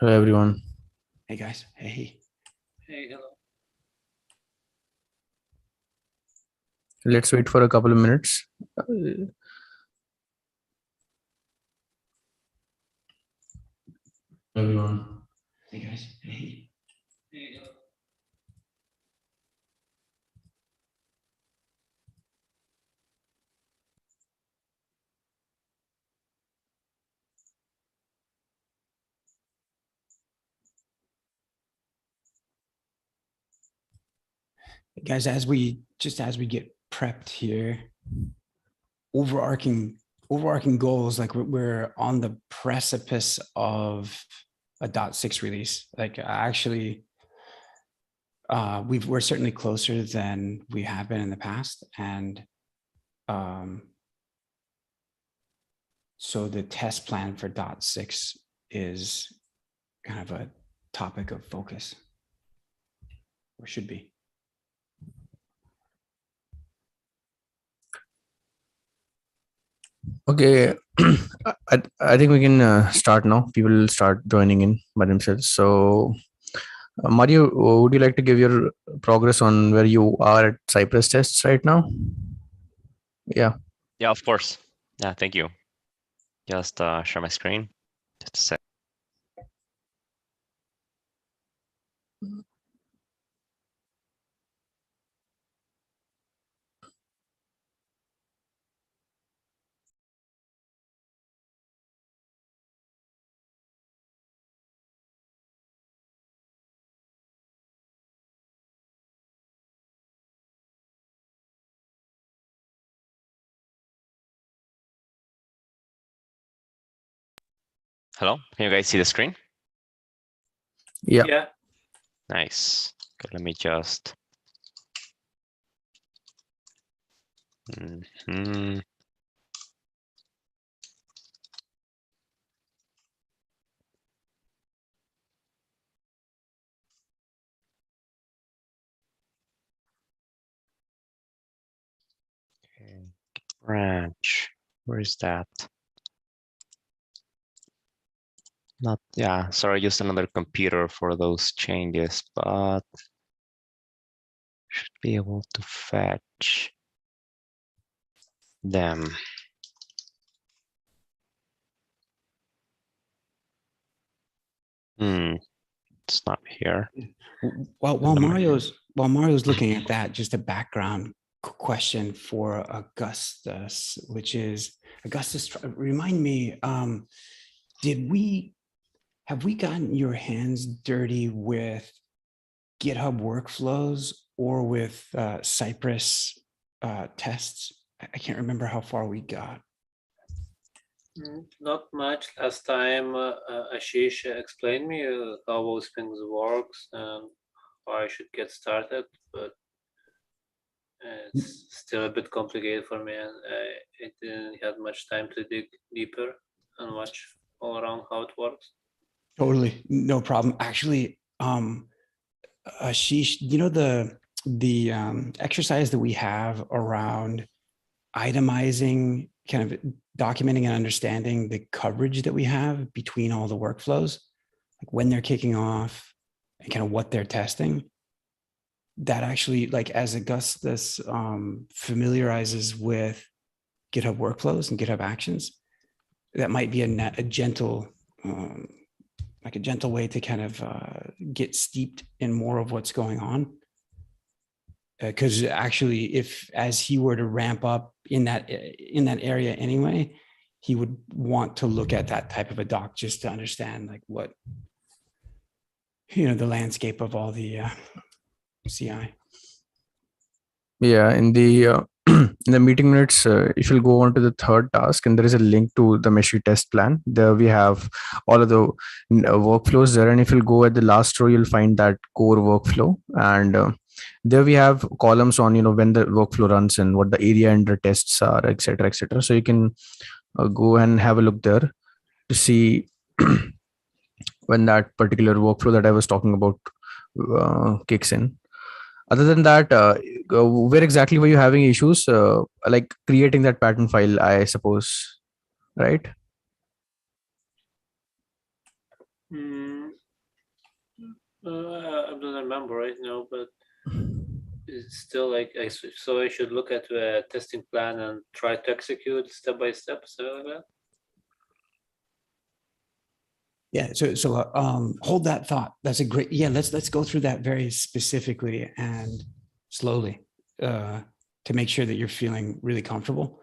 Hello, everyone. Hey, guys. Hey. Hey, hello. Let's wait for a couple of minutes. Everyone. Hey, guys. Hey. Hey, hello. Guys, as we get prepped here, overarching goals, like we're on the precipice of a .6 release. Like actually, we're certainly closer than we have been in the past. And so the test plan for .6 is kind of a topic of focus, or should be. Okay, I think we can start now. People will start joining in by themselves. So, Mario, would you like to give your progress on where you are at Cypress tests right now? Yeah. Yeah, of course. Yeah, thank you. Just share my screen. Just a sec. Hello, can you guys see the screen? Yeah. Yeah. Nice. Okay, let me just. Okay. Branch. Where is that? Not, yeah, sorry, just another computer for those changes, but should be able to fetch them. It's not here. While Mario's looking at that, just a background question for Augustus, which is Augustus, remind me, have we gotten your hands dirty with GitHub workflows or with Cypress tests? I can't remember how far we got. Not much. Last time Ashish explained me how those things works and how I should get started, but it's still a bit complicated for me, and I didn't have much time to dig deeper and watch all around how it works. Totally, no problem. Actually, Ashish, you know the exercise that we have around itemizing, kind of documenting and understanding the coverage that we have between all the workflows, like when they're kicking off and kind of what they're testing. That actually, like as Augustus familiarizes with GitHub workflows and GitHub actions, that might be a gentle, like a gentle way to kind of get steeped in more of what's going on. Because actually, if as he were to ramp up in that area anyway, he would want to look at that type of a doc just to understand like what, the landscape of all the CI. Yeah, in the in the meeting minutes, if you'll go on to the third task, and there is a link to the Meshery test plan. There we have all of the workflows there, and if you'll go at the last row, you'll find that core workflow, and there we have columns on when the workflow runs and what the area under tests are, etc., etc. So you can go and have a look there to see when that particular workflow that I was talking about kicks in. Other than that, where exactly were you having issues? Like creating that pattern file, I suppose, right? I don't remember right now, but it's still like so I should look at a testing plan and try to execute step by step, something like that. Yeah. So hold that thought. That's a great. Yeah. Let's go through that very specifically and slowly to make sure that you're feeling really comfortable.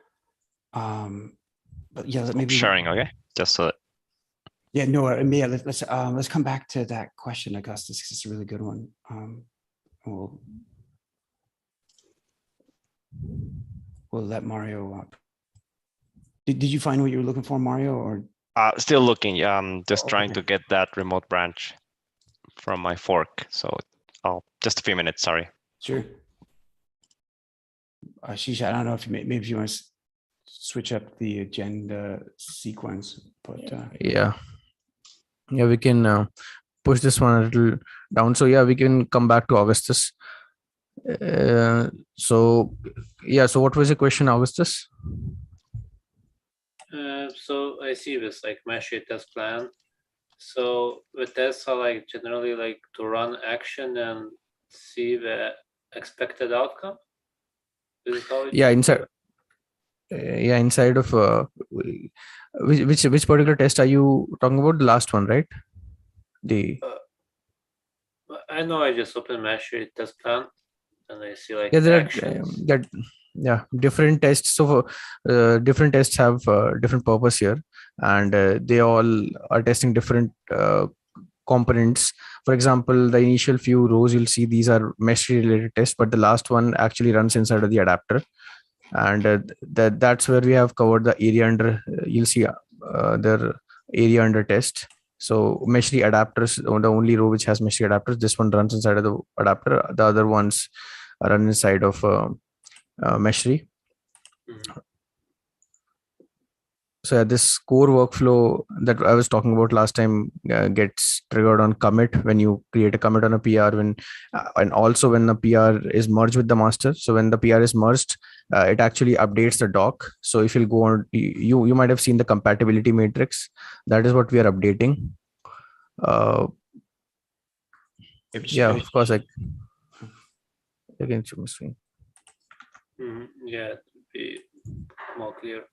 But yeah, maybe Sharing, okay? Just so that. Yeah, no, yeah, let's come back to that question, Augustus, because it's a really good one. We'll let Mario up. Did you find what you were looking for, Mario, or? Still looking. Yeah, I'm just trying Okay. to get that remote branch from my fork. So just a few minutes, sorry. Sure. Ashish, I don't know if you maybe if you want to switch up the agenda sequence, but Yeah, we can push this one a little down. So yeah, we can come back to Augustus. So yeah, so what was the question, Augustus? So I see this like Meshery test plan. So the tests are like generally like to run action and see the expected outcome. This is how it Inside. Inside of which particular test are you talking about? The last one, right? I know I just opened Meshery test plan and I see like There actions. are different tests. So different tests have different purpose here, and they all are testing different components. For example, the initial few rows you'll see these are Meshery related tests, but the last one actually runs inside of the adapter, and that's where we have covered the area under. You'll see their area under test. So Meshery adapters, the only row which has Meshery adapters, this one runs inside of the adapter. The other ones run inside of Meshery. So this core workflow that I was talking about last time gets triggered on commit when you create a commit on a PR, and also when the PR is merged with the master. So when the PR is merged, it actually updates the doc. So if you'll go on, you might have seen the compatibility matrix. That is what we are updating. Yeah, of course. I can show my screen. Yeah, it would be more clear.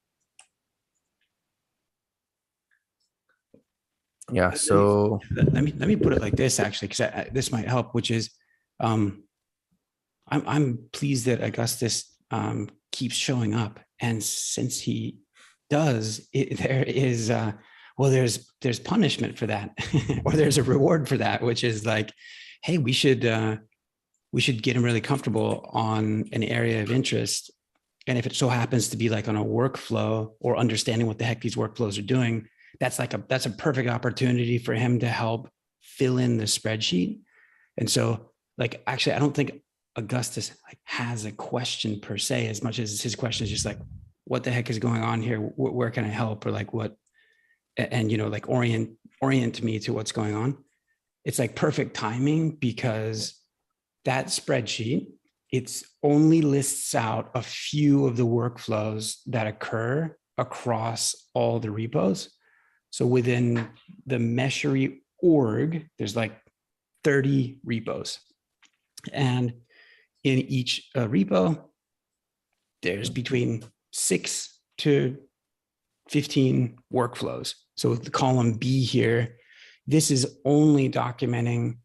Yeah, so let me put it like this, actually, because this might help, which is I'm pleased that Augustus keeps showing up, and since he does, there is well, there's punishment for that or there's a reward for that, which is like, hey, we should get him really comfortable on an area of interest, and if it so happens to be like on a workflow or understanding what the heck these workflows are doing, that's a perfect opportunity for him to help fill in the spreadsheet. And so, like, actually, I don't think Augustus like has a question per se, as much as his question is just like, what the heck is going on here? Where can I help? Or like what, and like orient me to what's going on. It's like perfect timing, because that spreadsheet, it's only lists out a few of the workflows that occur across all the repos. So within the Meshery org, there's like 30 repos. And in each repo, there's between 6 to 15 workflows. So with the column B here, this is only documenting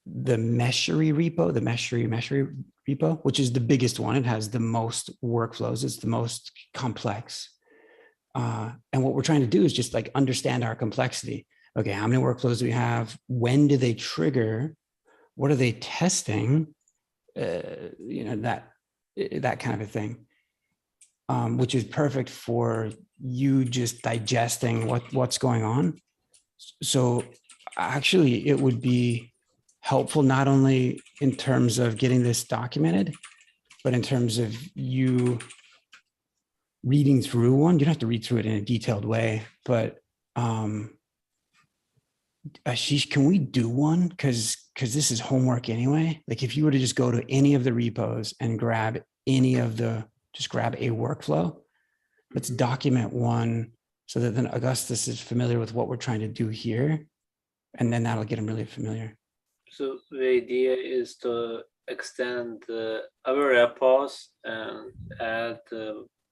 the Meshery repo, the Meshery repo, which is the biggest one. It has the most workflows. It's the most complex. And what we're trying to do is just like understand our complexity. Okay, how many workflows do we have? When do they trigger? What are they testing? That kind of a thing, which is perfect for you just digesting what's going on. So actually, it would be helpful not only in terms of getting this documented, but in terms of you reading through one. You don't have to read through it in a detailed way, but Ashish, can we do one? Because this is homework anyway. Like if you were to just go to any of the repos and grab just grab a workflow, let's document one so that then Augustus is familiar with what we're trying to do here. And then that'll get them really familiar. So the idea is to extend other repos and add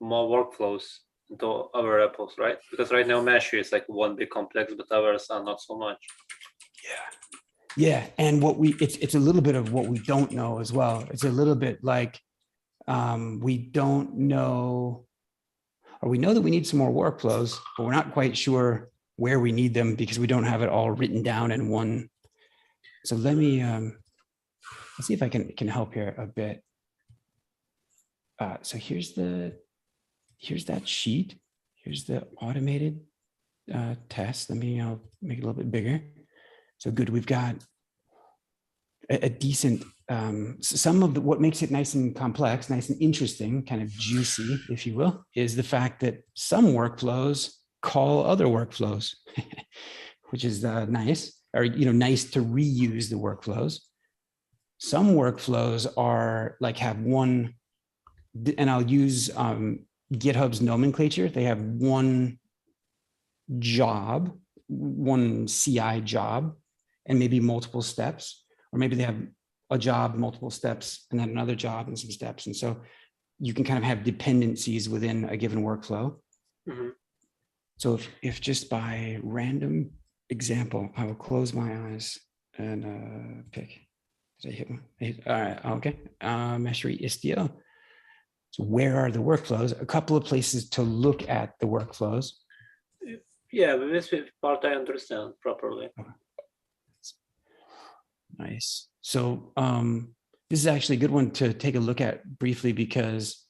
more workflows into other repos, right? Because right now Meshery is like one big complex, but others are not so much. Yeah. And it's a little bit of what we don't know as well. It's a little bit like we don't know, or we know that we need some more workflows, but we're not quite sure where we need them because we don't have it all written down in one. So let me let's see if I can help here a bit. So here's that sheet. Here's the automated test. I'll make it a little bit bigger. So good, we've got a decent, some of what makes it nice and complex, nice and interesting, kind of juicy, if you will, is the fact that some workflows call other workflows, which is nice, or nice to reuse the workflows. Some workflows are like have one, and I'll use GitHub's nomenclature. They have one job, one CI job, and maybe multiple steps. Or maybe they have a job, multiple steps, and then another job and some steps. And so you can kind of have dependencies within a given workflow. Mm-hmm. So if just by random example, I will close my eyes and pick. Did I hit one? All right, okay. Meshery Istio. So where are the workflows? A couple of places to look at the workflows. Yeah, but this part I understand properly. Okay. Nice. So this is actually a good one to take a look at briefly because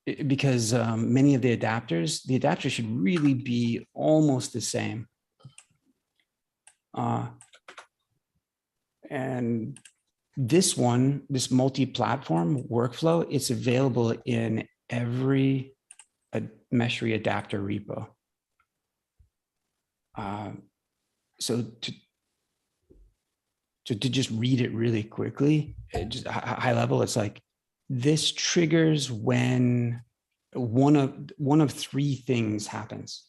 many of the adapters should really be almost the same. And this one, this multi-platform workflow, it's available in every Meshery adapter repo. So to just read it really quickly, just high level, it's like this triggers when one of three things happens.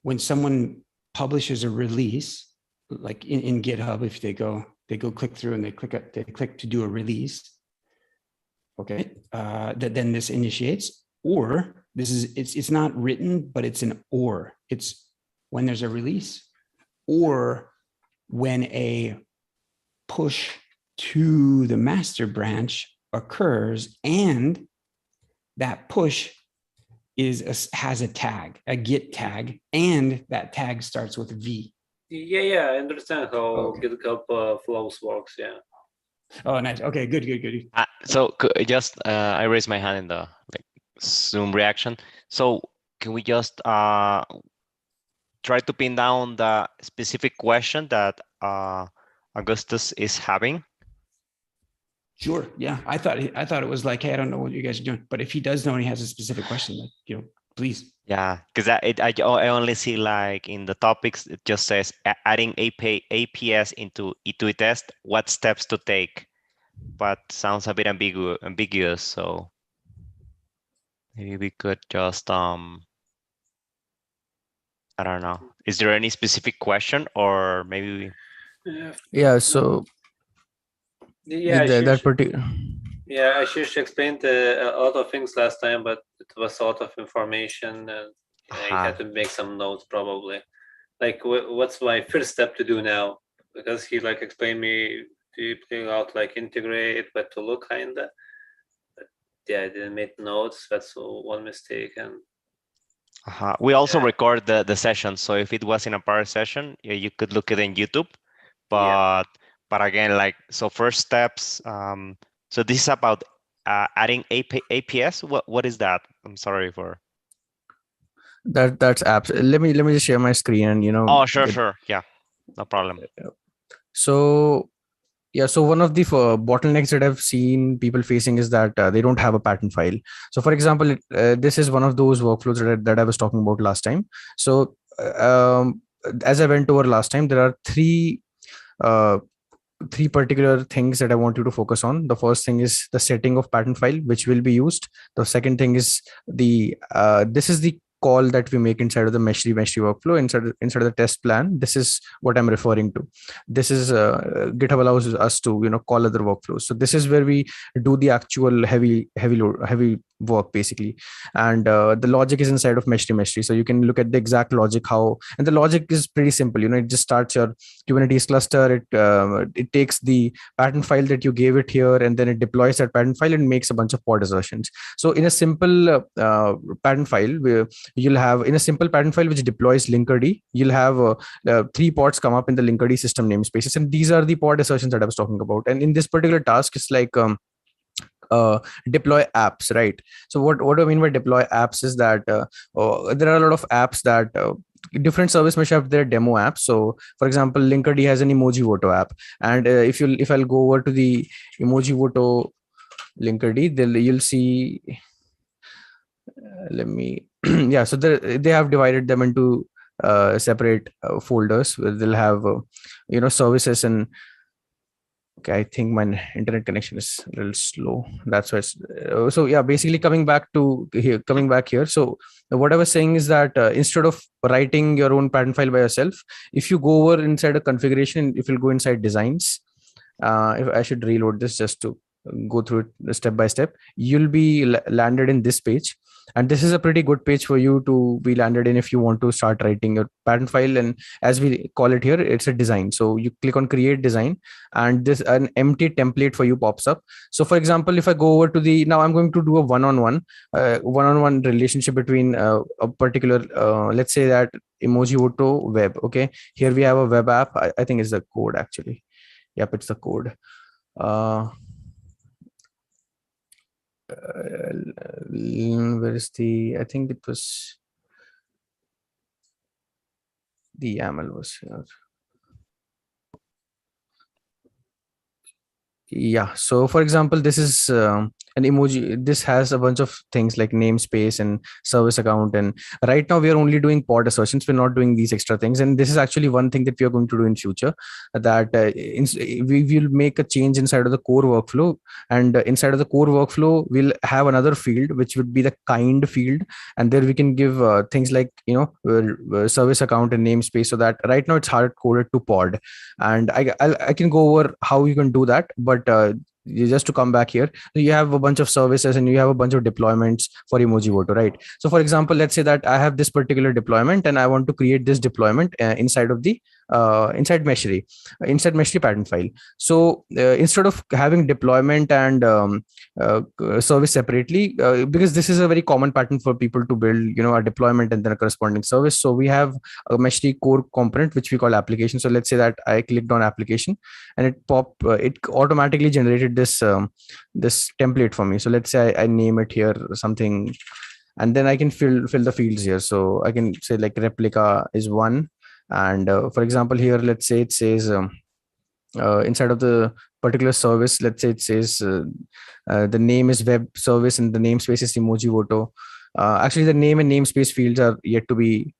When someone publishes a release, like in GitHub, if they go click through and they click to do a release, okay, then this initiates. Or it's not written, but it's an or. It's when there's a release or when a push to the master branch occurs, and that push has a tag, a git tag, and that tag starts with V. Yeah, I understand how GitHub flows works. Yeah. Oh, nice. Okay, good. So just I raised my hand in the Zoom reaction. So can we just try to pin down the specific question that Augustus is having? Sure. Yeah, I thought it was like, hey, I don't know what you guys are doing, but if he does know and he has a specific question, like, please. Yeah, because I only see like in the topics it just says adding APS into E2E test. What steps to take? But sounds a bit ambiguous. So maybe we could just I don't know. Is there any specific question, or maybe? Yeah. So yeah, that particular. Yeah, I should explained a lot of things last time, but it was a lot of information, and I had to make some notes probably. Like, what's my first step to do now? Because he like explained me deeply out like integrate, but to look kinda. But yeah, I didn't make notes. That's one mistake. And we also record the session, so if it was in a prior session, you could look it in YouTube. But again, like, so first steps. So this is about adding APS. What is that? I'm sorry for. That's apps. Let me just share my screen and Oh, sure. Yeah, no problem. So yeah, so one of the bottlenecks that I've seen people facing is that they don't have a pattern file. So for example, this is one of those workflows that I was talking about last time. So as I went over last time, there are three particular things that I want you to focus on. The first thing is the setting of pattern file, which will be used. The second thing is this is the call that we make inside of the Meshery workflow, inside of the test plan. This is what I'm referring to. This is GitHub allows us to call other workflows. So this is where we do the actual heavy work basically, and the logic is inside of Meshery. So you can look at the exact logic and the logic is pretty simple. It just starts your Kubernetes cluster. It takes the pattern file that you gave it here, and then it deploys that pattern file and makes a bunch of pod assertions. So in a simple pattern file, you'll have in a simple pattern file which deploys linkerd, you'll have 3 pods come up in the linkerd system namespaces, and these are the pod assertions that I was talking about. And in this particular task, it's like deploy apps, right? So what do I mean by deploy apps is that there are a lot of apps that different service mesh have their demo apps. So for example, linkerd has an emoji photo app, and if I'll go over to the emoji photo linkerd, then you'll see let me yeah, so they have divided them into separate folders where they'll have services. And okay, I think my internet connection is a little slow. That's why it's, so yeah, basically coming back here. So what I was saying is that instead of writing your own pattern file by yourself, if you go over inside a configuration, if you'll go inside designs, if I should reload this just to go through it step by step, you'll be landed in this page. And this is a pretty good page for you to be landed in if you want to start writing your pattern file. And as we call it here, it's a design. So you click on create design, and an empty template for you pops up. So for example, if I go over to now I'm going to do a one-on-one relationship between a particular, let's say that emoji photo web. Okay, here we have a web app. I think it's the code actually. Yep, it's the code. Where is I think it was the YAML was here. Yeah, so for example, this is an emoji. This has a bunch of things like namespace and service account, and right now we are only doing pod assertions. We're not doing these extra things, and this is actually one thing that we are going to do in future, that we will make a change inside of the core workflow. And inside of the core workflow, we'll have another field which would be the kind field, and there we can give things like service account and namespace. So that right now it's hard coded to pod, and I can go over how you can do that. But just to come back here, you have a bunch of services and you have a bunch of deployments for emoji photo, right? So for example, let's say that I have this particular deployment and I want to create this deployment inside of the inside Meshery pattern file. So instead of having deployment and service separately, because this is a very common pattern for people to build a deployment and then a corresponding service, so we have a Meshery core component which we call application. So let's say that I clicked on application and it automatically generated this template for me. So let's say I name it here something, and then I can fill the fields here. So I can say like replica is 1, and for example here, let's say it says inside of the particular service, let's say it says the name is web service and the namespace is emoji photo. Actually the name and namespace fields are yet to be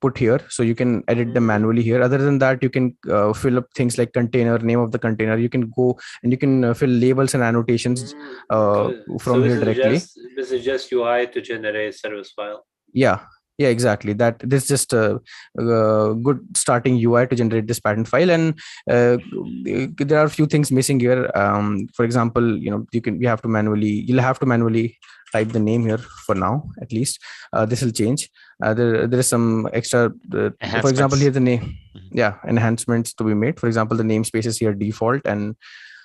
put here, so you can edit them manually here. Other than that, you can fill up things like container, name of the container. You can go and you can fill labels and annotations from here directly. This is just UI to generate service file. Yeah, exactly. This is just a good starting UI to generate this pattern file. And there are a few things missing here. For example, you'll have to manually type the name here for now, at least. This will change. There is some extra, for example, here the name, enhancements to be made. For example, the namespace is here default, and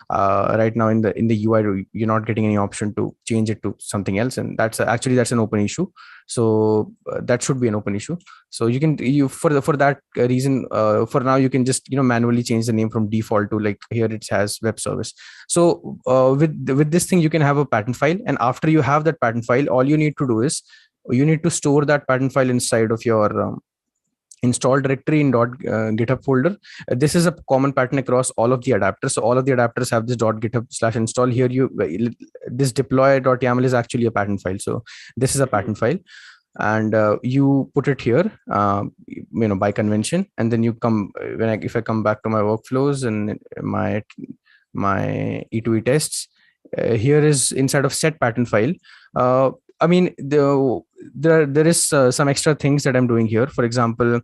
right now in the UI, you're not getting any option to change it to something else, and that's an open issue. So that should be an open issue. So for that reason, for now you can just manually change the name from default to, like, here it has web service. So with this thing, you can have a pattern file, and after you have that pattern file, all you need to do is you need to store that pattern file inside of your install directory in .github folder. This is a common pattern across all of the adapters. So all of the adapters have this .github/install. Here this deploy.yaml is actually a pattern file. So this is a pattern file, and you put it here by convention, and then you come if I come back to my workflows and my E2E tests, here is inside of set pattern file. I mean, there is some extra things that I'm doing here. For example,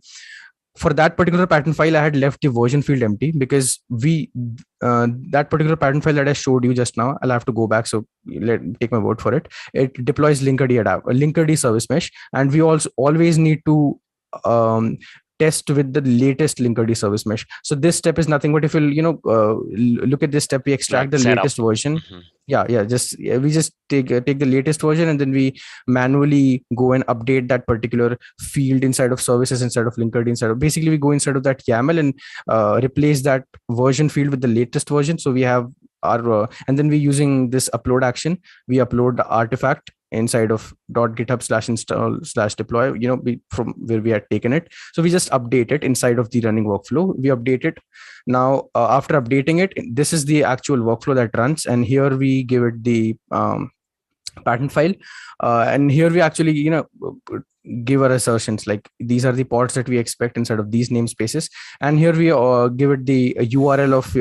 for that particular pattern file, I had left the version field empty because that particular pattern file that I showed you just now, I'll have to go back. So take my word for it. It deploys Linkerd service mesh, and we also always need to test with the latest Linkerd service mesh. So this step is nothing but if you'll look at this step, we extract the latest version. We just take the latest version, and then we manually go and update that particular field inside of services, inside of Linkerd, basically we go inside of that YAML and replace that version field with the latest version. So we have our and then we're using this upload action. We upload the artifact inside of .github/install/deploy, from where we had taken it. So we just update it inside of the running workflow. We update it. Now, after updating it, this is the actual workflow that runs. And here we give it the pattern file. And here we actually, give our assertions like these are the pods that we expect inside of these namespaces. And here we give it the URL of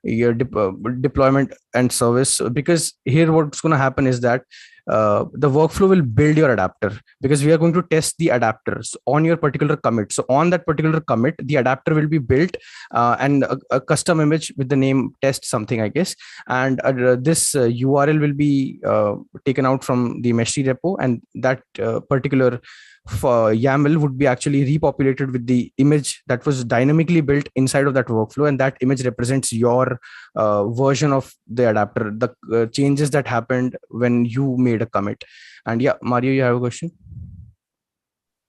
your deployment and service, because here what's going to happen is that the workflow will build your adapter, because we are going to test the adapters on your particular commit. So on that particular commit, the adapter will be built and a custom image with the name test something, I guess. And this URL will be taken out from the Meshery repo, and that particular YAML would be actually repopulated with the image that was dynamically built inside of that workflow, and that image represents your version of the adapter, the changes that happened when you made a commit. And yeah, Mario, you have a question?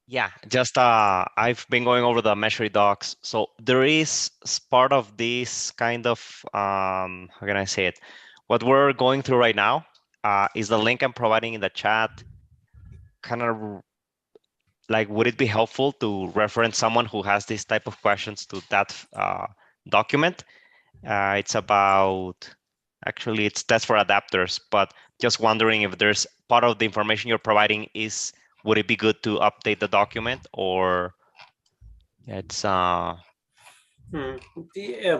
Yeah, just I've been going over the Meshery docs. So there is part of this kind of how can I say it? What we're going through right now is the link I'm providing in the chat. Kind of like, would it be helpful to reference someone who has this type of questions to that document? It's about, actually it's test for adapters, but just wondering if there's part of the information you're providing would it be good to update the document, or it's yeah,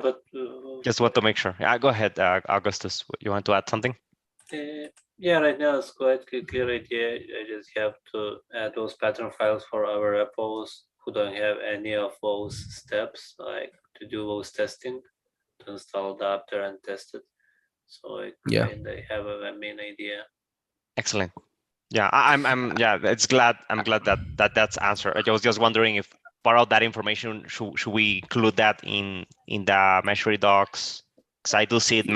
but just want to make sure. Yeah, go ahead, Augustus, you want to add something? Yeah, right now it's quite a clear idea. I just have to add those pattern files for our repos who don't have any of those steps, like to do those testing, to install adapter and test it. So I kind of have a main idea. Excellent. Yeah, I'm glad that's answered. I was just wondering if part of that information should we include that in the Meshery docs, because I do see it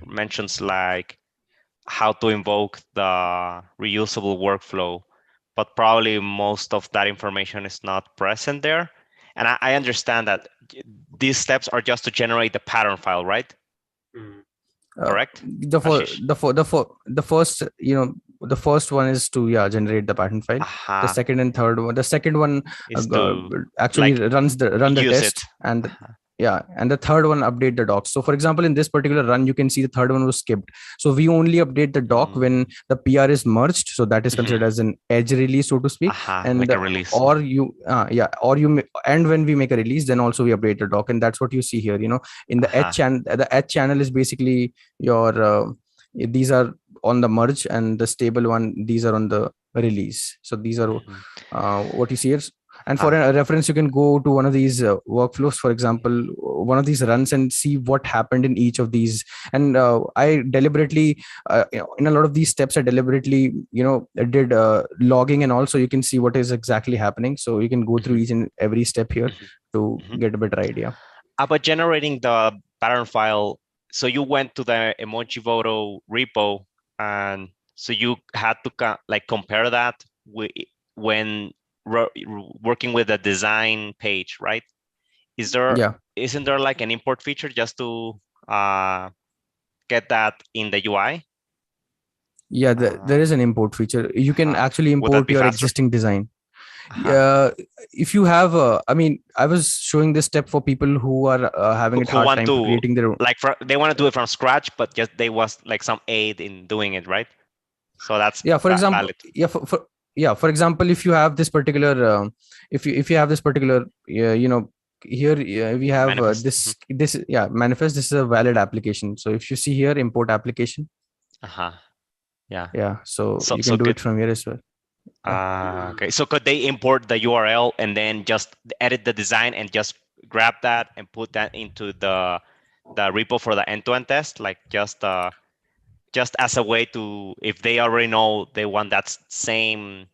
mentions like how to invoke the reusable workflow, but probably most of that information is not present there. And I understand that these steps are just to generate the pattern file, right? Correct. The first, the first one is to generate the pattern file. The second and third one, the second one is actually like run the test and. And the third one update the docs. So for example, in this particular run, you can see the third one was skipped. So we only update the doc when the PR is merged. So that is considered as an edge release, so to speak. And like a release. And when we make a release, then also we update the doc. And that's what you see here. In the edge channel, the edge channel is basically your these are on the merge, and the stable one, these are on the release. So these are what you see here. And for a reference, you can go to one of these workflows, for example, one of these runs, and see what happened in each of these. And I deliberately, in a lot of these steps, I deliberately, did logging, and also you can see what is exactly happening. So you can go through each and every step here to get a better idea. About generating the pattern file, so you went to the Emojivoto repo, and so you had to compare that when working with the design page, right? Isn't there like an import feature just to get that in the UI? Yeah, there is an import feature. You can actually import your existing design. If you have I was showing this step for people who are having a hard time creating their own, they want to do it from scratch, but just they was like some aid in doing it, right? So that's for example valid. For example, if you have this particular if you have this particular here we have manifest. This manifest. This is a valid application. So if you see here, import application, so you can do it from here as well. Okay, so could they import the URL and then just edit the design and just grab that and put that into the repo for the end-to-end test, like just as a way to, if they already know they want that same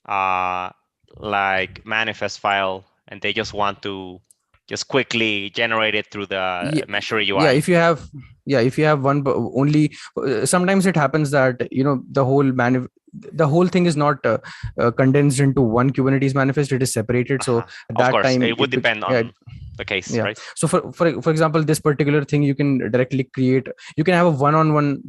like manifest file and they just want to just quickly generate it through the Meshery UI. Yeah, if you have one only, sometimes it happens that the whole thing is not condensed into one Kubernetes manifest. It is separated. So at Of that course, time it would depend on the case, right? So for example, this particular thing you can directly create. You can have a one-on-one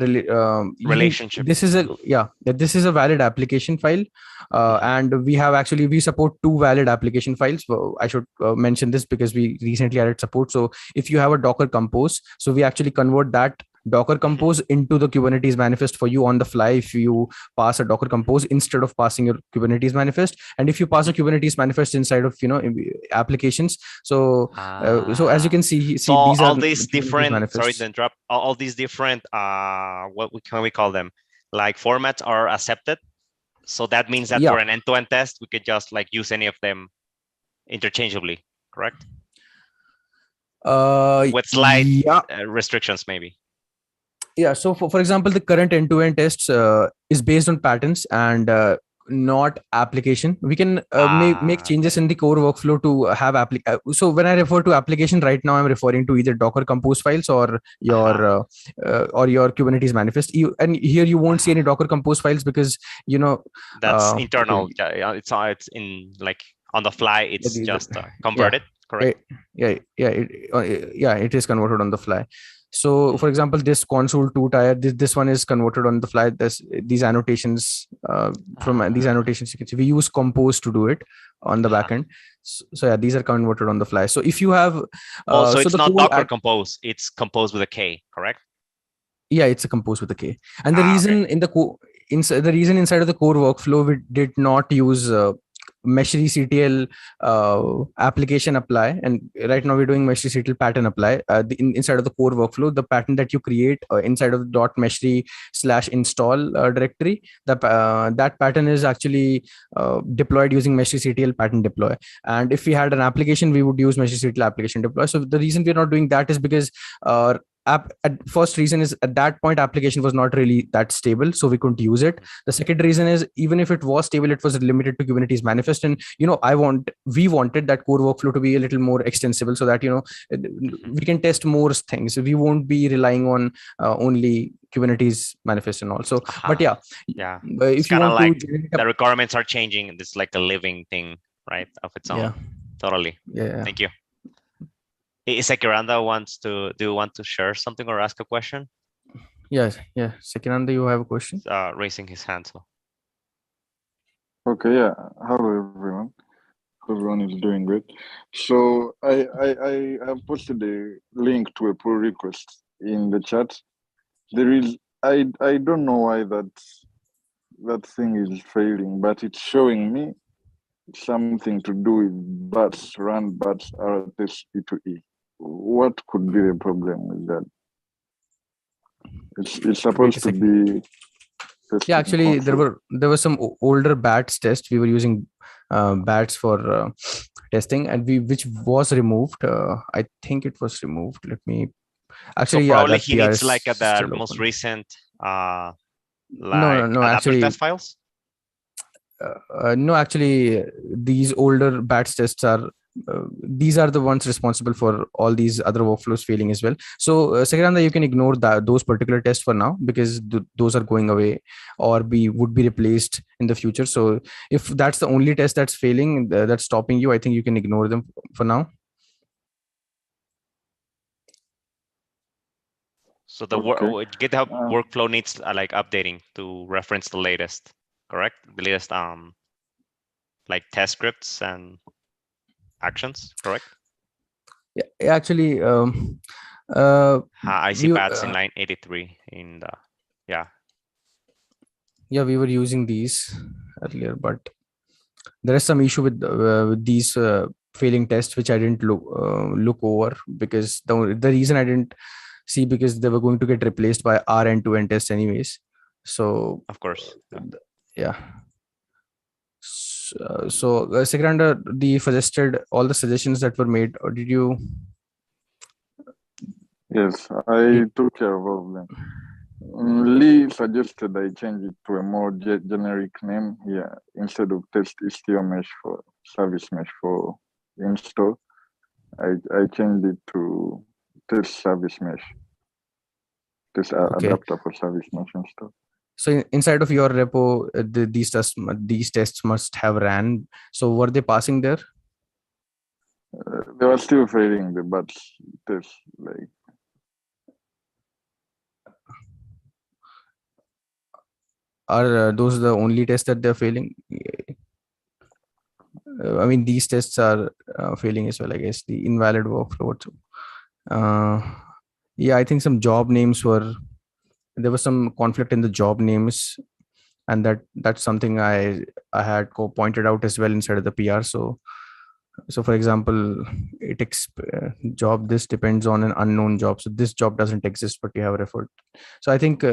relationship. This is a valid application file, and we support two valid application files. So I should mention this because we recently added support. So if you have a Docker Compose, so we actually convert that Docker Compose into the Kubernetes manifest for you on the fly if you pass a Docker Compose instead of passing your Kubernetes manifest. And if you pass a Kubernetes manifest inside of applications, so as you can see so these all are these different manifests. Sorry to interrupt. All these different can we call them, like formats are accepted. So that means that for an end-to-end test, we could just like use any of them interchangeably, correct? With slight restrictions, maybe. Yeah. So for example, the current end-to-end tests is based on patterns and not application. We can make changes in the core workflow to have so when I refer to application right now, I'm referring to either Docker Compose files or your Kubernetes manifest. And here you won't see any Docker Compose files because that's internal. It's in like on the fly. It's just converted. Correct. It is converted on the fly. So for example, this console 2 tier, this one is converted on the fly. These annotations from these annotations, you can see we use Compose to do it on the backend. So these are converted on the fly. So if you have so it's not Docker Compose, it's Compose with a K, correct? Yeah, it's a Compose with a K. And the reason inside of the core workflow, we did not use Meshery CTL application apply, and right now we're doing Meshery CTL pattern apply. Inside of the core workflow, the pattern that you create inside of the .meshery/install directory, that pattern is actually deployed using Meshery CTL pattern deploy. And if we had an application, we would use Meshery CTL application deploy. So the reason we're not doing that is because first reason is at that point application was not really that stable, so we couldn't use it. The second reason is even if it was stable, it was limited to Kubernetes manifest, and we wanted that core workflow to be a little more extensible so that we can test more things. We won't be relying on only Kubernetes manifest and all. So but if you want like the requirements are changing, and it's like a living thing, right, of its own. Totally. Thank you. Sekiranda do you want to share something or ask a question? Yes. Sekiranda, you have a question? Raising his hand. So. Okay. Yeah. Hello, everyone. Everyone is doing great. So I have posted a link to a pull request in the chat. There is I don't know why that thing is failing, but it's showing me something to do with bats, run bats, RTS E2E. What could be the problem with that? It's supposed to be. Yeah, actually, there were some older bats tests. We were using bats for testing, and which was removed. I think it was removed. Let me. Actually, so probably he needs like the most recent no actually test files. No, actually, these older bats tests are. These are the ones responsible for all these other workflows failing as well. So Sekiranda, you can ignore those particular tests for now because those are going away or would be replaced in the future. So if that's the only test that's failing, that's stopping you, I think you can ignore them for now. So the GitHub workflow needs like updating to reference the latest, correct? The latest like test scripts and actions, correct? Yeah, actually, I see bats in line 83 in the we were using these earlier, but there is some issue with these failing tests which I didn't look over because the reason I didn't see because they were going to get replaced by our end-to-end tests anyways. So of course, Sikranda, all the suggestions that were made, or did you? Yes, I took care of all of them. Lee suggested I change it to a more generic name here instead of test Istio mesh for service mesh for install. I changed it to test service mesh, test Okay. adapter for service mesh install. So inside of your repo, these tests must have ran. So were they passing there? They were still failing the batch test. Like, are those the only tests that they're failing? I mean, these tests are failing as well, I guess. The invalid workflow. Yeah, I think some job names there was some conflict in the job names, and that's something I had pointed out as well inside of the PR. So for example, job this depends on an unknown job. So this job doesn't exist, but you have referred. So I think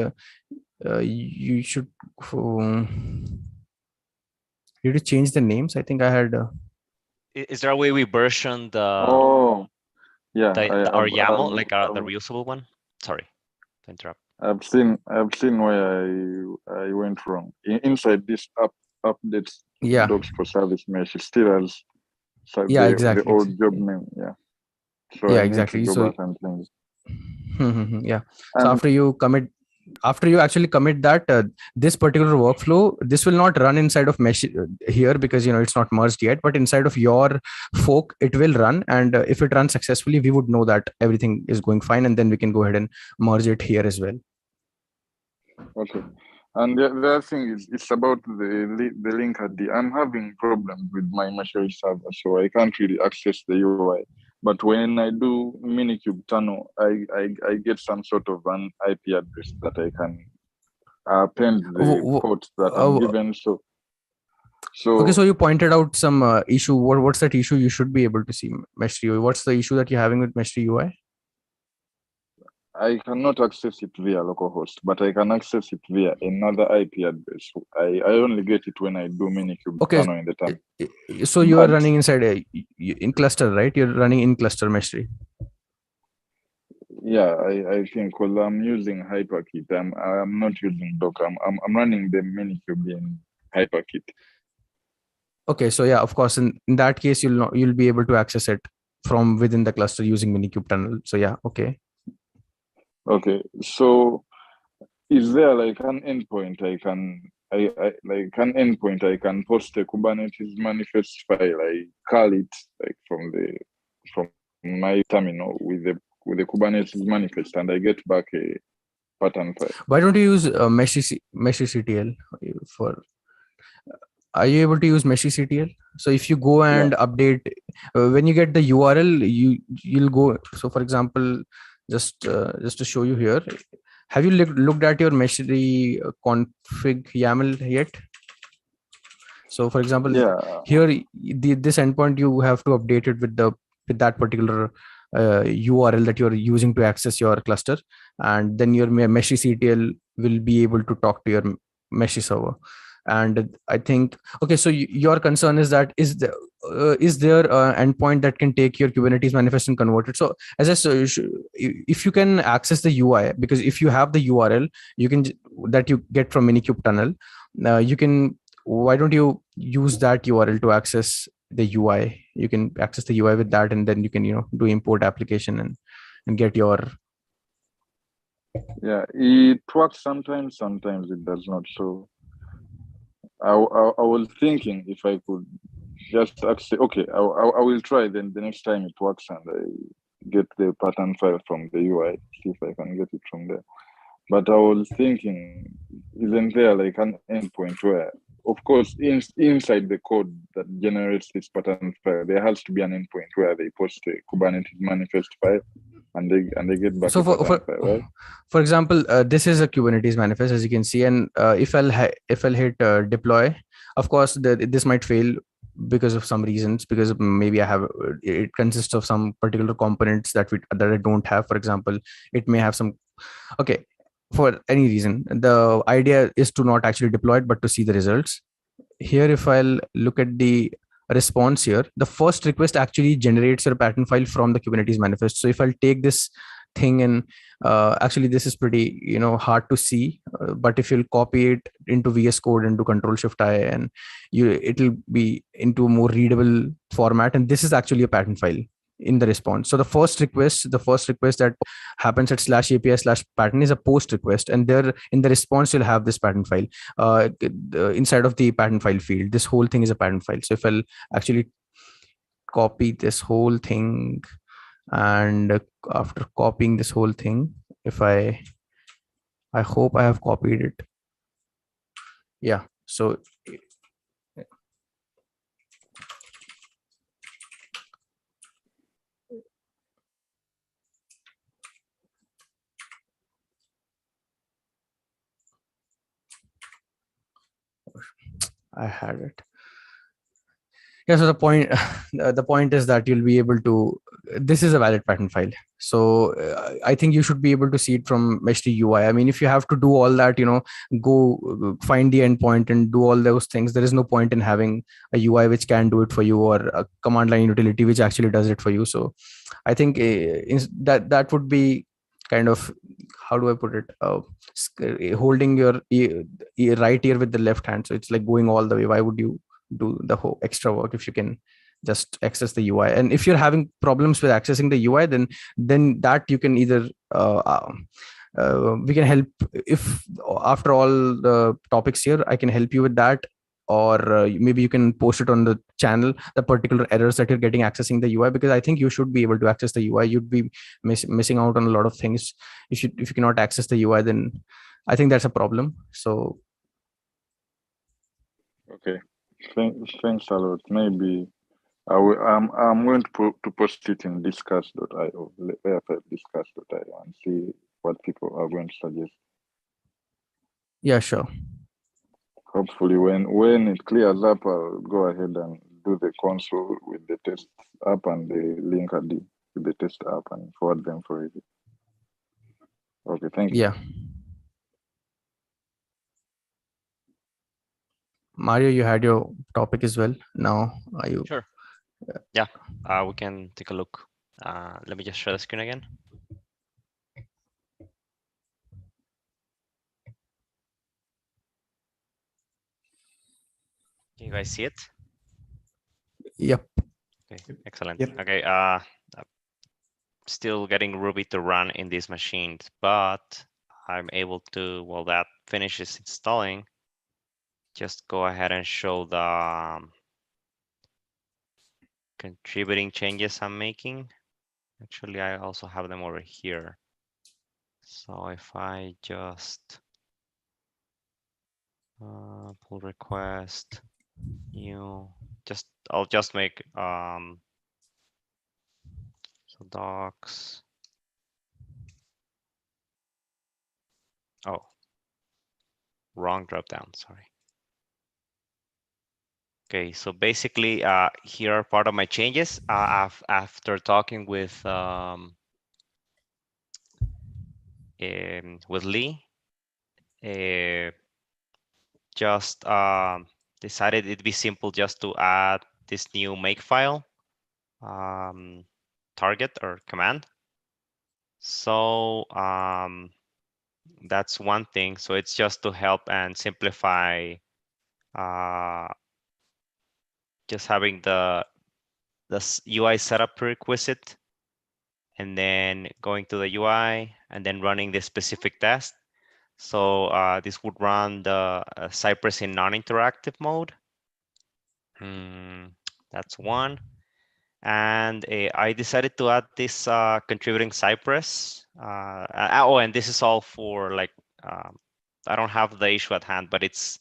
you should did you change the names? I think I had. Is there a way we version oh, yeah, our YAML, like the reusable one? Sorry to interrupt. I've seen where I went wrong. Inside this updates docs for service mesh, it still has exactly. the old job name. Yeah. So yeah, I exactly. Need to go back and change it. Yeah. So after you actually commit that, this particular workflow, this will not run inside of mesh here because it's not merged yet, but inside of your fork it will run, and if it runs successfully, we would know that everything is going fine, and then we can go ahead and merge it here as well. Okay. And the other thing is, it's about the link at the. I'm having problems with my Meshery server, so I can't really access the UI. But when I do Minikube tunnel, I get some sort of an IP address that I can append the port that I'm given. So okay, so you pointed out some issue. What's that issue? You should be able to see Meshery UI. What's the issue that you're having with Meshery UI? I cannot access it via localhost, but I can access it via another IP address. I only get it when I do Minikube tunnel in the tunnel. So you are running inside in cluster, right? You're running in cluster Meshery. Yeah, I think because I'm using HyperKit. I'm not using Docker. I'm running the Minikube in HyperKit. Okay, so yeah, of course, in that case, you'll be able to access it from within the cluster using Minikube tunnel. So yeah, okay. Okay, so is there like an endpoint I can post a Kubernetes manifest file, I call it like from my terminal with the Kubernetes manifest, and I get back a pattern file. Why don't you use Meshery for? Are you able to use Meshery CTL? So if you go and update, when you get the URL, you'll go. So for example, just to show you here, have you looked at your Meshery config YAML yet? So for example, here this endpoint, you have to update it with that particular URL that you're using to access your cluster, and then your Meshery CTL will be able to talk to your Meshery server. And I think, okay, so your concern is that is there endpoint that can take your Kubernetes manifest and convert it? So as I said, if you can access the UI, because if you have the URL that you get from Minikube tunnel, you can, why don't you use that URL to access the UI? You can access the UI with that, and then you can do import application and get your. Yeah, it works sometimes it does not. So I was thinking if I could just access. Okay, I will try. Then the next time it works and I get the pattern file from the UI, see if I can get it from there. But I was thinking, isn't there like an endpoint where, of course, inside the code that generates this pattern file, there has to be an endpoint where they post a Kubernetes manifest file and they get back a pattern file, right? For example, this is a Kubernetes manifest, as you can see, and if I'll hit deploy, of course this might fail because of some reasons, because maybe it consists of some particular components that I don't have. For example, it may have some, for any reason. The idea is to not actually deploy it, but to see the results. here, if I'll look at the response here, the first request actually generates a pattern file from the Kubernetes manifest. So if I'll take this thing and actually this is pretty hard to see, but if you'll copy it into VS Code into Control-Shift-I, and it'll be into a more readable format, and this is actually a pattern file in the response. So the first request that happens at /API/pattern is a post request, and there in the response you'll have this pattern file inside of the pattern file field. This whole thing is a pattern file. So if I'll actually copy this whole thing, and after copying this whole thing, if I hope I have copied it. Yeah, so I had it. Yeah, so the point is that you'll be able to, this is a valid pattern file. So I think you should be able to see it from Meshery UI. I mean, if you have to do all that, go find the endpoint and do all those things, there is no point in having a UI which can do it for you, or a command line utility which actually does it for you. So I think that would be kind of, how do I put it, holding your right ear with the left hand. So it's like going all the way. Why would you do the whole extra work if you can just access the UI? And if you're having problems with accessing the UI, then that you can either we can help. If after all the topics here, I can help you with that, or maybe you can post it on the channel, the particular errors that you're getting accessing the UI, because I think you should be able to access the UI. You'd be missing out on a lot of things if you cannot access the UI. Then I think that's a problem. So Okay. Thanks a lot. Maybe I'm going to post it in discuss.io, discuss.io, and see what people are going to suggest. yeah, sure. Hopefully, when it clears up, I'll go ahead and do the console with the test app and the link ID with the test app and forward them for review. Okay, thank you. Yeah. Mario, you had your topic as well. Now, are you? Sure. Yeah, we can take a look. Let me just share the screen again. Can you guys see it? Yep. Okay, excellent. Yep. Okay, still getting Ruby to run in these machines, but I'm able to, while that finishes installing, just go ahead and show the contributing changes I'm making. Actually, I also have them over here. So if I just pull request, new, I'll just make so docs. Oh, wrong dropdown, sorry. Okay, so basically here are part of my changes after talking with Lee. Just decided it'd be simple just to add this new makefile target or command. So that's one thing. So it's just to help and simplify just having the UI setup prerequisite, and then going to the UI and then running this specific test. So this would run the Cypress in non-interactive mode. That's one. And I decided to add this contributing Cypress. Oh, and this is all for like, I don't have the issue at hand, but it's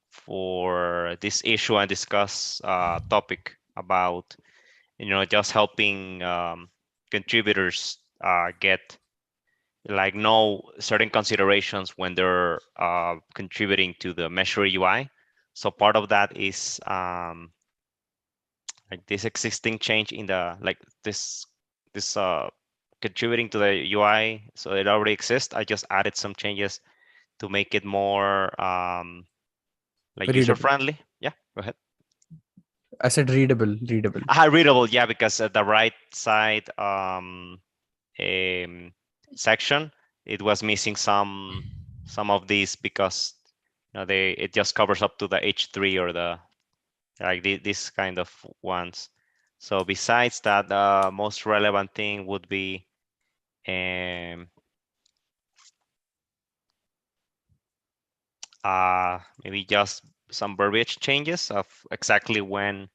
for this issue and discuss topic about, just helping contributors get like know certain considerations when they're contributing to the Meshery UI. So part of that is like this existing change in the like this contributing to the UI. So it already exists. I just added some changes to make it more like user friendly. Yeah, go ahead. I said readable. Readable, yeah, because at the right side section, it was missing some of these because it just covers up to the H3 or the like this kind of ones. So besides that, the most relevant thing would be maybe just some verbiage changes of exactly when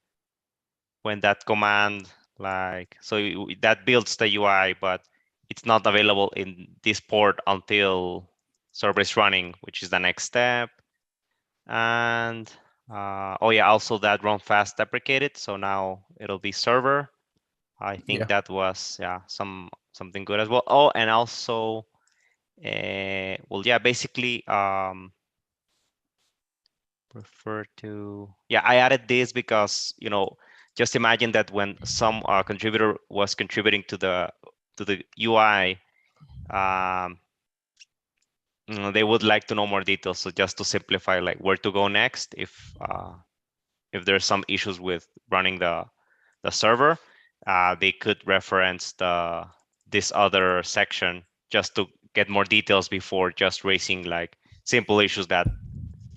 that command, like, so that builds the UI, but it's not available in this port until server is running, which is the next step. And oh yeah, also that run fast deprecated, so now it'll be server. I think that was something good as well. Oh, and also well, yeah, basically refer to, I added this because just imagine that when some contributor was contributing to the UI, they would like to know more details. So just to simplify, like where to go next if there's some issues with running the server, they could reference this other section just to get more details before just raising like simple issues that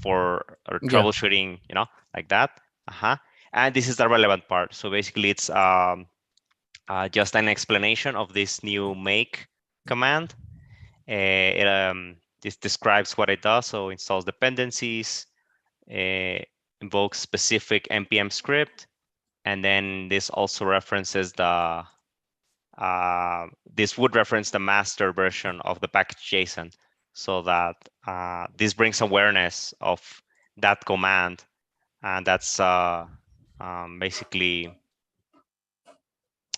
for or troubleshooting, like that. And this is the relevant part. So basically, it's just an explanation of this new make command. This describes what it does. So installs dependencies, invokes specific npm script, and then this also references this would reference the master version of the package JSON, so that this brings awareness of that command, and that's basically,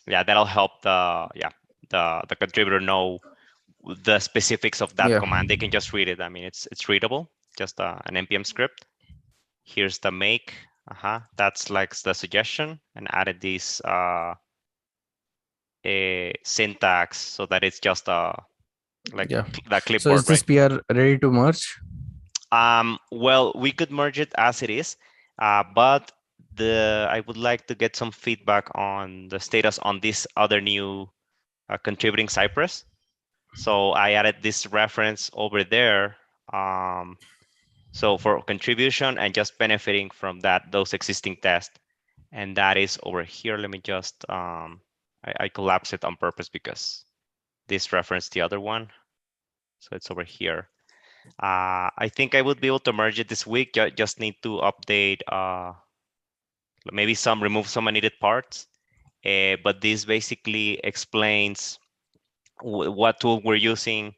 that'll help the contributor know the specifics of that command. They can just read it. I mean, it's readable, just an npm script. Here's the make. That's like the suggestion, and added this a syntax so that it's just the clipboard. So is this PR ready to merge? Well, we could merge it as it is, but I would like to get some feedback on the status on this other new contributing Cypress. So I added this reference over there. So for contribution and just benefiting from those existing tests, and that is over here. Let me just I collapsed it on purpose because this referenced the other one. So it's over here. I think I would be able to merge it this week. Just need to update, maybe remove some unneeded parts. But this basically explains what tool we're using,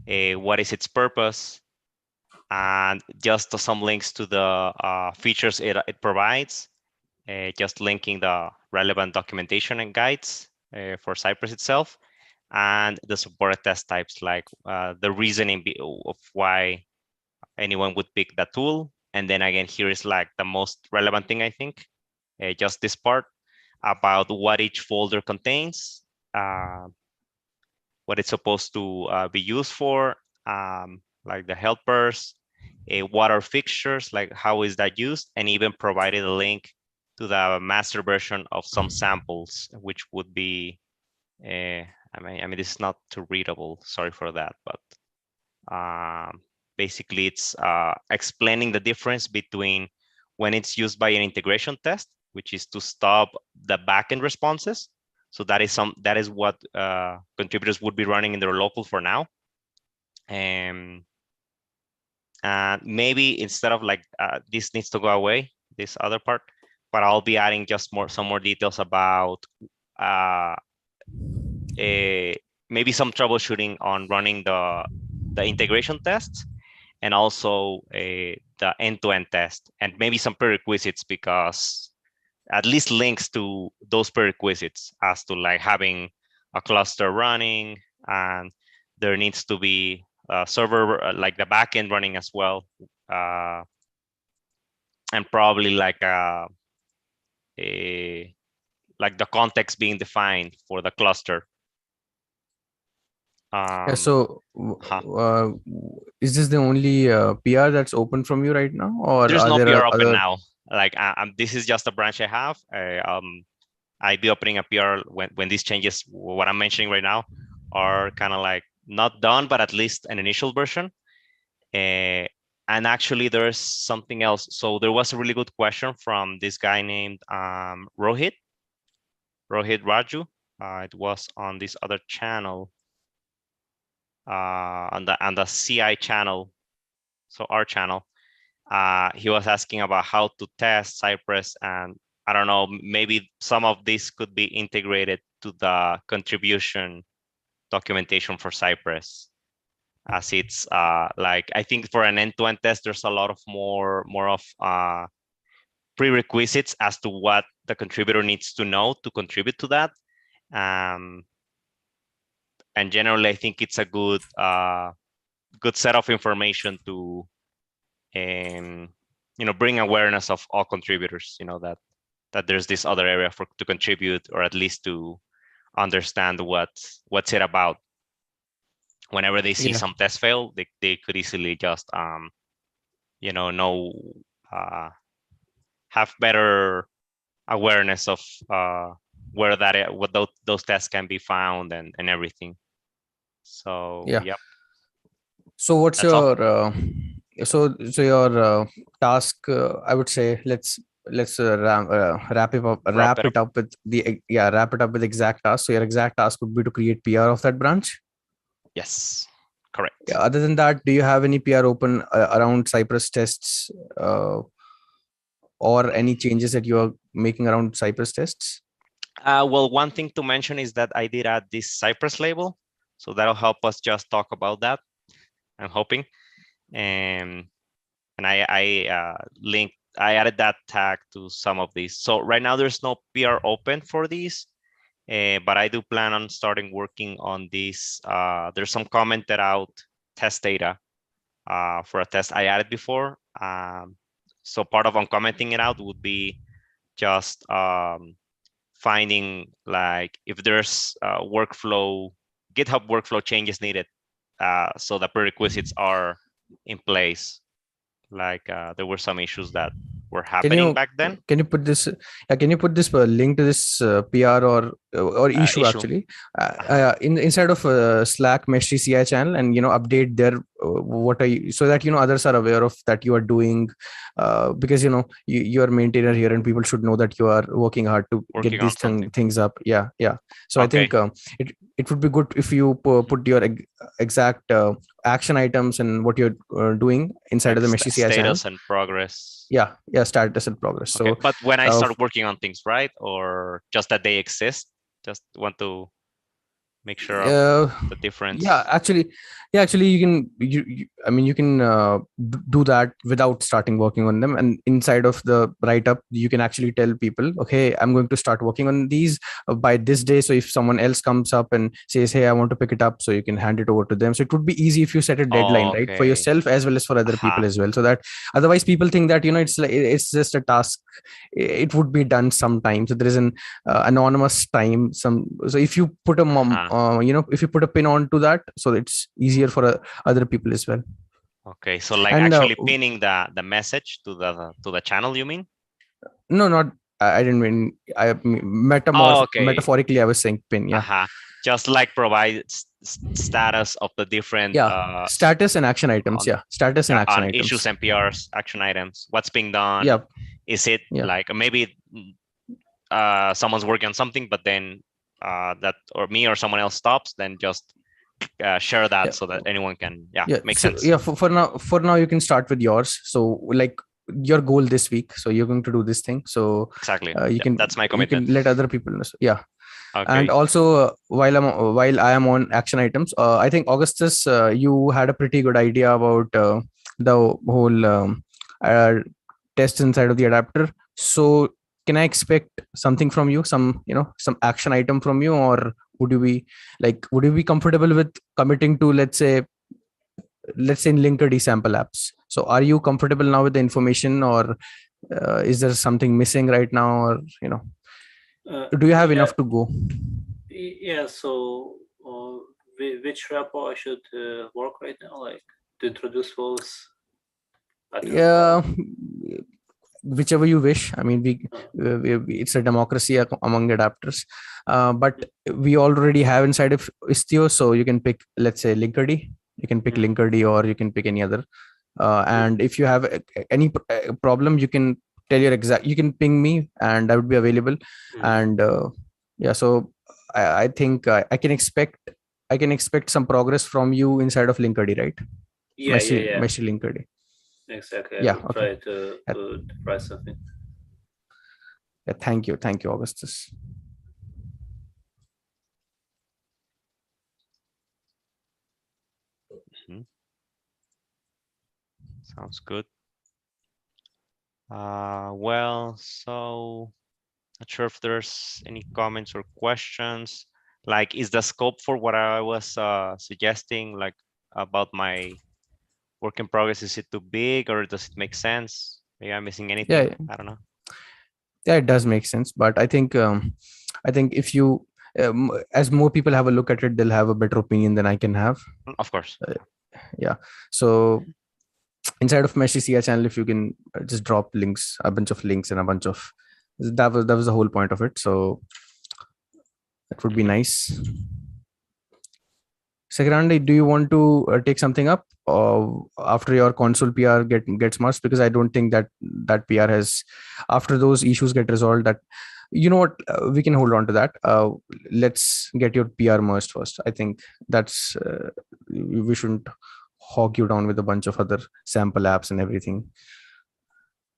what is its purpose, and just some links to the features it provides. Just linking the relevant documentation and guides for Cypress itself, and the supported test types, like the reasoning of why anyone would pick that tool. And then again, here is like the most relevant thing, I think, just this part about what each folder contains, what it's supposed to be used for, like the helpers, what are fixtures, like how is that used, and even provided a link to the master version of some samples, which would be, I mean, this is not too readable. Sorry for that, but basically it's explaining the difference between when it's used by an integration test, which is to stop the backend responses. So that is what contributors would be running in their local for now. And maybe instead of like this needs to go away, this other part, but I'll be adding just some more details about maybe some troubleshooting on running the integration tests, and also the end-to-end test, and maybe some prerequisites, because at least links to those prerequisites as to like having a cluster running, and there needs to be a server, like the backend running as well, and probably like like the context being defined for the cluster. So is this the only PR that's open from you right now, or there's are no there PR open other? now. like this is just a branch I have. I'd be opening a PR when these changes, what I'm mentioning right now, are kind of like not done, but at least an initial version. And actually, there's something else. So there was a really good question from this guy named Rohit Raju. It was on this other channel, on the CI channel, so our channel. He was asking about how to test Cypress, and I don't know, maybe some of this could be integrated to the contribution documentation for Cypress, as it's like, I think for an end-to-end test, there's a lot of more of prerequisites as to what the contributor needs to know to contribute to that. And generally, I think it's a good set of information to bring awareness of all contributors, that there's this other area to contribute, or at least to understand what's it about. Whenever they see some test fail, they could easily just know, have better awareness of where what those tests can be found and everything. So yep. So what's That's your so your task? I would say let's wrap it up with the wrap it up with exact task. So your exact task would be to create PR of that branch. Yes, correct. Yeah, other than that, do you have any PR open around Cypress tests, or any changes that you are making around Cypress tests? Well, one thing to mention is that I did add this Cypress label, so that'll help us just talk about that, I'm hoping. And I added that tag to some of these. So right now there's no PR open for these, but I do plan on starting working on this. There's some commented out test data for a test I added before. So part of uncommenting it out would be just finding, like, if there's GitHub workflow changes needed, so the prerequisites are in place. Like there were some issues that were happening back then. Can you put this? Can you put this link to this PR or issue actually inside of Slack Meshery CI channel, and update their what are you, so that others are aware of that you are doing, because you are maintainer here and people should know that you are working hard to get these things up. Yeah. So I think it would be good if you put your exact action items and what you're doing inside of the Meshery CI channel. Status and progress. Yeah, status and progress. Okay. So but when I start working on things, right, or just that they exist, just want to make sure of the difference. Actually you can you can do that without starting working on them, and inside of the write-up you can actually tell people, okay, I'm going to start working on these by this day. So if someone else comes up and says, hey, I want to pick it up, so you can hand it over to them. So it would be easy if you set a deadline, right, for yourself as well as for other people as well, so that otherwise people think that it's just a task, it would be done sometime. So there is an anonymous time. So if you put if you put a pin onto that, so it's easier for other people as well. Okay, so like actually pinning the message to the channel, you mean? No, not I didn't mean. Metaphorically I was saying pin. Just like provide status of the different status and action items. Status and action items, issues and PRs, action items, what's being done. Is it like maybe someone's working on something, but then that or me or someone else stops, then just share that so that anyone can make sense. For now you can start with yours. So like your goal this week, so you're going to do this thing, so exactly that's my commitment. You can let other people know. And also while I am on action items, I think Augustus, you had a pretty good idea about the whole test inside of the adapter. So can I expect something from you, some action item from you, or would you be comfortable with committing to, let's say in Linkerd sample apps? So are you comfortable now with the information, or is there something missing right now, or do you have enough to go? So which repo I should work right now, like to introduce those? whichever you wish. I mean, it's a democracy among adapters, but we already have inside of Istio, so you can pick, let's say, Linkerd. You can pick Linkerd, or you can pick any other. And if you have any problem, you can tell you can ping me, and I would be available. And yeah, so I think I can expect some progress from you inside of Linkerd, right? Yeah. Meshery Linkerd. Exactly. Yeah. I will Okay. try to try something. Yeah, thank you, Augustus. Sounds good. Well, so not sure if there's any comments or questions. Like, is the scope for what I was suggesting, like about my work in progress, is it too big, or does it make sense? Maybe I'm missing anything. Yeah, I don't know. yeah, it does make sense, but I think if you as more people have a look at it, they'll have a better opinion than I can have. Of course. Yeah. So inside of Meshery CI channel, if you can just drop links, a bunch of links, and a bunch of that was the whole point of it. So that would be nice. Segrande, do you want to take something up after your console PR gets merged? Because I don't think that PR has, after those issues get resolved, that, you know what, we can hold on to that. Let's get your PR merged first. I think that's we shouldn't hog you down with a bunch of other sample apps and everything.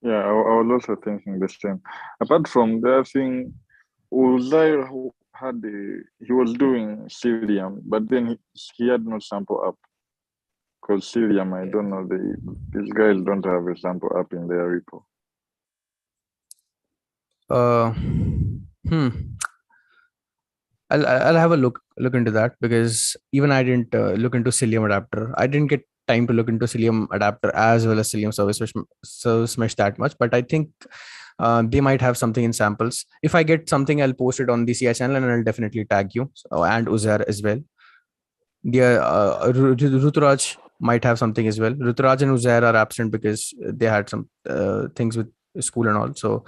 Yeah, I was also thinking the same. Apart from that thing, Uzair he was doing Cilium, but then he had no sample app. Because Cilium, I don't know, these guys don't have a sample app in their repo. I'll have a look into that, because even I didn't look into Cilium adapter. I didn't get time to look into Cilium adapter as well as Cilium service mesh that much, but I think they might have something in samples. If I get something, I'll post it on the CI channel, and I'll definitely tag you and Uzair as well. Ruturaj might have something as well. Ruturaj and Uzair are absent because they had some things with school and all. So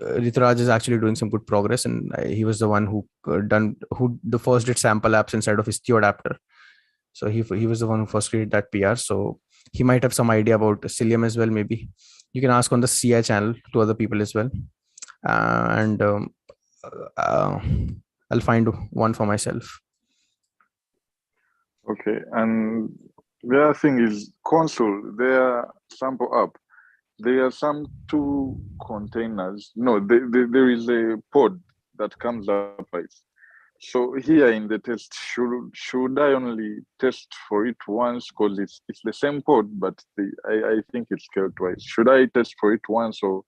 Rituraj is actually doing some good progress, and he was the one who the first did sample apps inside of his Istio adapter. So he was the one who first created that PR. So he might have some idea about Cilium as well. Maybe you can ask on the CI channel to other people as well, and I'll find one for myself. Okay, and the other thing is console, their sample app. There are some two containers. No, there is a pod that comes up twice. So here in the test, should I only test for it once, because it's the same pod, but I think it's scaled twice. Should I test for it once, or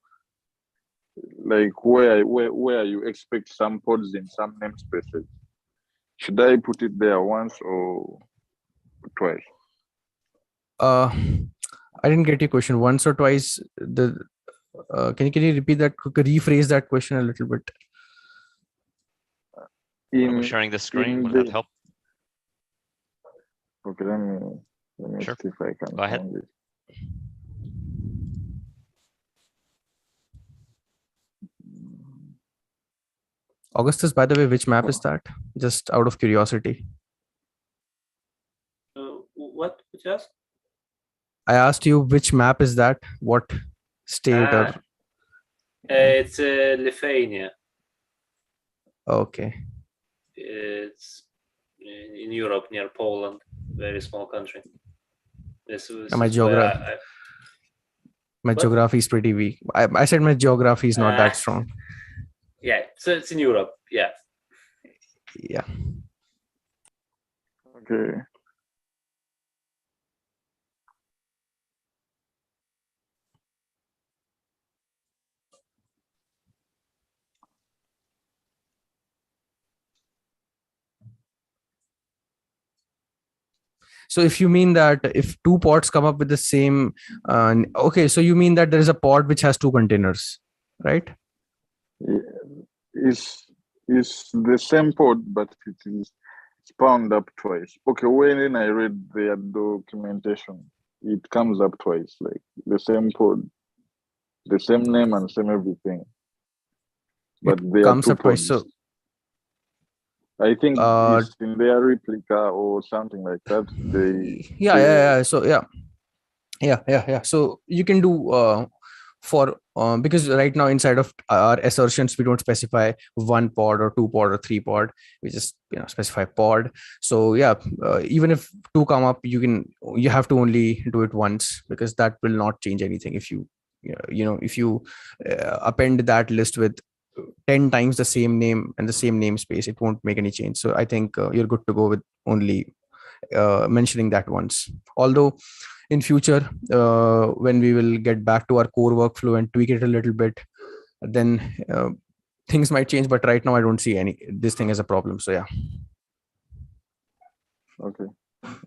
like where you expect some pods in some namespaces? Should I put it there once or twice? I didn't get your question. Once or twice? Can you repeat that? Rephrase that question a little bit. I'm sharing the screen. Will that help? Okay, let me Sure. see if I can Go ahead. find it. Augustus, by the way, which map is that? Just out of curiosity. What did you ask? I asked you which map is that? What state or? It's Lithuania. Okay. It's in Europe, near Poland. Very small country. My geography is pretty weak. I said my geography is not that strong. Yeah, so it's in Europe. Yeah. Yeah. Okay. So if you mean that if two pods come up with the same, okay, so you mean that there is a pod which has two containers, right? It's the same pod, but it is spawned up twice. Okay, when I read their documentation, it comes up twice, like the same pod. the same name and same everything, but they are Comes two up twice. pods. So I think it's in their replica or something like that. yeah. So yeah. So you can do for because right now inside of our assertions we don't specify one pod or two pod or three pod. We just specify pod. So yeah, even if two come up, you have to only do it once, because that will not change anything. If you if you append that list with 10 times the same name and the same namespace, it won't make any change. So I think you're good to go with only mentioning that once. Although in future, when we will get back to our core workflow and tweak it a little bit, then things might change. But right now I don't see this thing as a problem. So yeah. Okay,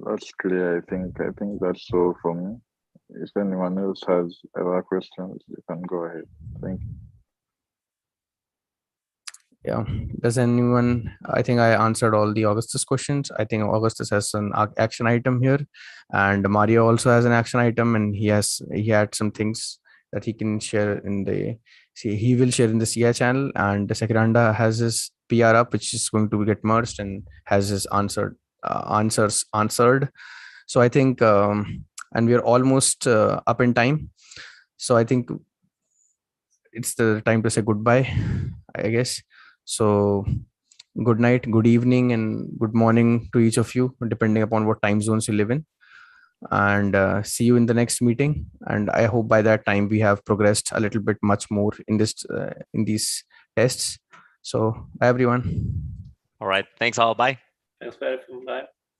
that's clear. I think that's all for me. If anyone else has other questions, you can go ahead. Thank you. Yeah. Does anyone? I think I answered all the Augustus questions. I think Augustus has an action item here, and Mario also has an action item, and he had some things that he can share in the. See, he will share in the CI channel, and the Sekiranda has his PR up, which is going to get merged and has his answers answered. So I think, and we are almost up in time. So I think it's the time to say goodbye, I guess. So good night, good evening, and good morning to each of you, depending upon what time zones you live in. And see you in the next meeting. And I hope by that time we have progressed a little bit much more in these tests. So bye everyone. All right. Thanks all. Bye. Thanks for everything. Bye.